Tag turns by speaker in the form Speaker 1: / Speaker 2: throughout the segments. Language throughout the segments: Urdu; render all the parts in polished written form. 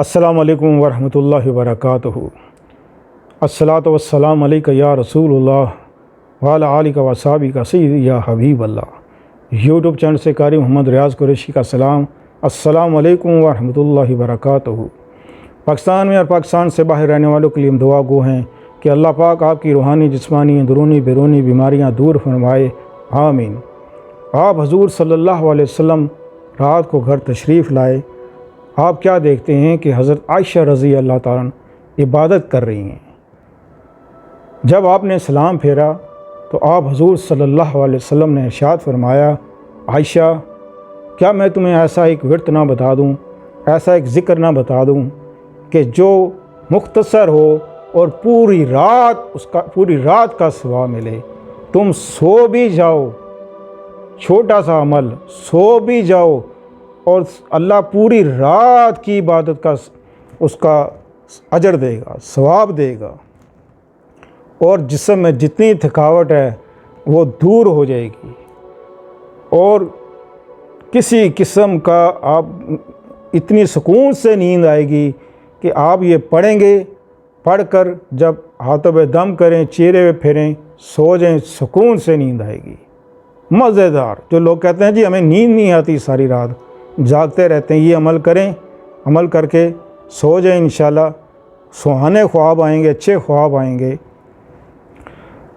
Speaker 1: السلام علیکم ورحمۃ اللہ وبرکاتہ۔ الصلاۃ والسلام علیک یا رسول اللہ وعلی آلک و اصحابک سیدی یا حبیب اللہ۔ یوٹیوب چینل سے قاری محمد ریاض قریشی کا سلام۔ السلام علیکم ورحمۃ اللہ وبرکاتہ۔ پاکستان میں اور پاکستان سے باہر رہنے والوں کے لیے ہم دعا گو ہیں کہ اللہ پاک آپ کی روحانی، جسمانی، اندرونی بیرونی بیماریاں دور فرمائے، آمین۔ آپ حضور صلی اللہ علیہ وسلم رات کو گھر تشریف لائے۔ آپ کیا دیکھتے ہیں کہ حضرت عائشہ رضی اللہ تعالیٰ عنہ عبادت کر رہی ہیں۔ جب آپ نے سلام پھیرا تو آپ حضور صلی اللہ علیہ وسلم نے ارشاد فرمایا، عائشہ کیا میں تمہیں ایسا ایک ورد نہ بتا دوں، ایسا ایک ذکر نہ بتا دوں کہ جو مختصر ہو اور پوری رات کا ثواب ملے۔ تم سو بھی جاؤ، چھوٹا سا عمل، سو بھی جاؤ اور اللہ پوری رات کی عبادت کا اس کا اجر دے گا، ثواب دے گا، اور جسم میں جتنی تھکاوٹ ہے وہ دور ہو جائے گی، اور کسی قسم کا آپ اتنی سکون سے نیند آئے گی کہ آپ یہ پڑھیں گے، پڑھ کر جب ہاتھوں پہ دم کریں، چہرے پہ پھیریں، سو جائیں، سکون سے نیند آئے گی، مزیدار۔ جو لوگ کہتے ہیں جی ہمیں نیند نہیں آتی، ساری رات جاگتے رہتے ہیں، یہ عمل کریں، عمل کر کے سو جائیں، انشاءاللہ سہانے خواب آئیں گے، اچھے خواب آئیں گے۔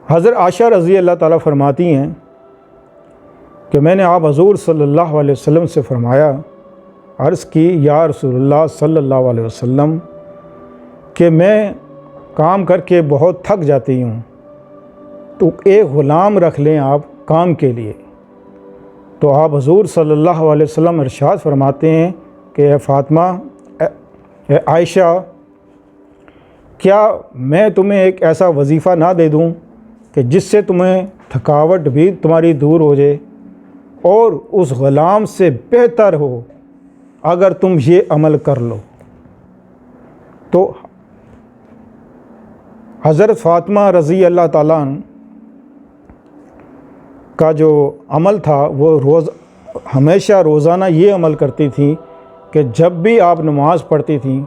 Speaker 1: حضرت عائشہ رضی اللہ تعالیٰ فرماتی ہیں کہ میں نے آپ حضور صلی اللہ علیہ وسلم سے فرمایا، عرض کی یا رسول اللہ صلی اللہ علیہ وسلم کہ میں کام کر کے بہت تھک جاتی ہوں، تو ایک غلام رکھ لیں آپ کام کے لیے۔ تو آپ حضور صلی اللہ علیہ وسلم ارشاد فرماتے ہیں کہ اے فاطمہ، اے عائشہ، کیا میں تمہیں ایک ایسا وظیفہ نہ دے دوں کہ جس سے تمہیں تھکاوٹ بھی تمہاری دور ہو جائے، اور اس غلام سے بہتر ہو اگر تم یہ عمل کر لو۔ تو حضرت فاطمہ رضی اللہ تعالیٰ عنہ کا جو عمل تھا وہ ہمیشہ روزانہ یہ عمل کرتی تھیں کہ جب بھی آپ نماز پڑھتی تھیں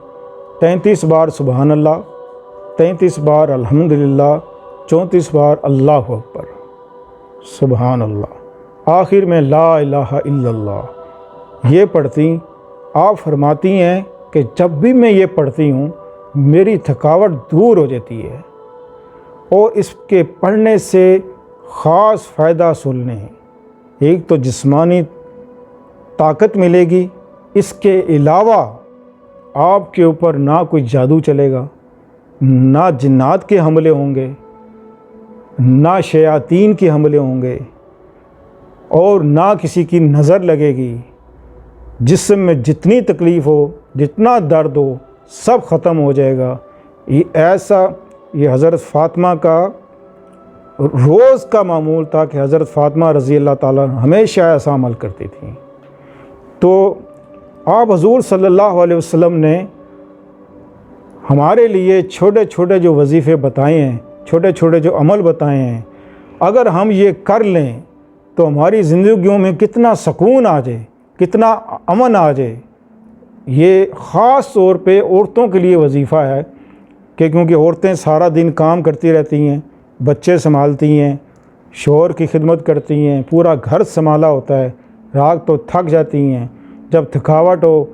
Speaker 1: 33 بار سبحان اللہ، 33 بار الحمدللہ، 34 بار اللہ اکبر، سبحان اللہ، آخر میں لا الہ الا اللہ یہ پڑھتی۔ آپ فرماتی ہیں کہ جب بھی میں یہ پڑھتی ہوں میری تھکاوٹ دور ہو جاتی ہے، اور اس کے پڑھنے سے خاص فائدہ سننے ہیں۔ ایک تو جسمانی طاقت ملے گی، اس کے علاوہ آپ کے اوپر نہ کوئی جادو چلے گا، نہ جنات کے حملے ہوں گے، نہ شیاطین کے حملے ہوں گے، اور نہ کسی کی نظر لگے گی۔ جسم میں جتنی تکلیف ہو، جتنا درد ہو، سب ختم ہو جائے گا۔ یہ حضرت فاطمہ کا روز کا معمول تھا کہ حضرت فاطمہ رضی اللہ تعالیٰ ہمیشہ ایسا عمل کرتی تھیں۔ تو آپ حضور صلی اللہ علیہ وسلم نے ہمارے لیے چھوٹے چھوٹے جو وظیفے بتائے ہیں، چھوٹے چھوٹے جو عمل بتائے ہیں، اگر ہم یہ کر لیں تو ہماری زندگیوں میں کتنا سکون آ جائے، کتنا امن آ جائے۔ یہ خاص طور پہ عورتوں کے لیے وظیفہ ہے کہ کیونکہ عورتیں سارا دن کام کرتی رہتی ہیں، بچے سنبھالتی ہیں، شوہر کی خدمت کرتی ہیں، پورا گھر سنبھالا ہوتا ہے، رات تو تھک جاتی ہیں۔ جب تھکاوٹ ہو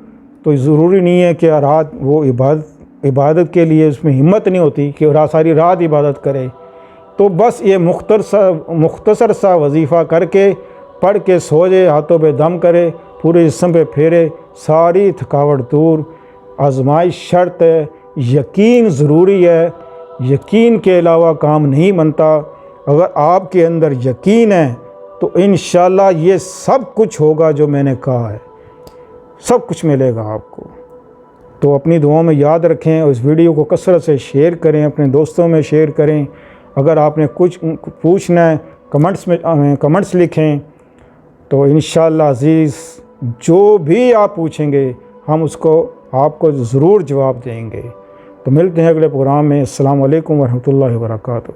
Speaker 1: تو ضروری نہیں ہے کہ رات وہ عبادت کے لیے اس میں ہمت نہیں ہوتی کہ ساری رات عبادت کرے، تو بس یہ مختصر سا وظیفہ کر کے پڑھ کے سو جائے، ہاتھوں پہ دم کرے، پورے جسم پہ پھیرے، ساری تھکاوٹ دور۔ آزمائش شرط ہے، یقین ضروری ہے، یقین کے علاوہ کام نہیں بنتا۔ اگر آپ کے اندر یقین ہے تو انشاءاللہ یہ سب کچھ ہوگا جو میں نے کہا ہے، سب کچھ ملے گا آپ کو۔ تو اپنی دعاؤں میں یاد رکھیں، اور اس ویڈیو کو کثرت سے شیئر کریں، اپنے دوستوں میں شیئر کریں۔ اگر آپ نے کچھ پوچھنا ہے کمنٹس لکھیں، تو انشاءاللہ عزیز جو بھی آپ پوچھیں گے ہم اس کو آپ کو ضرور جواب دیں گے۔ تو ملتے ہیں اگلے پروگرام میں۔ السلام علیکم ورحمۃ اللہ وبرکاتہ۔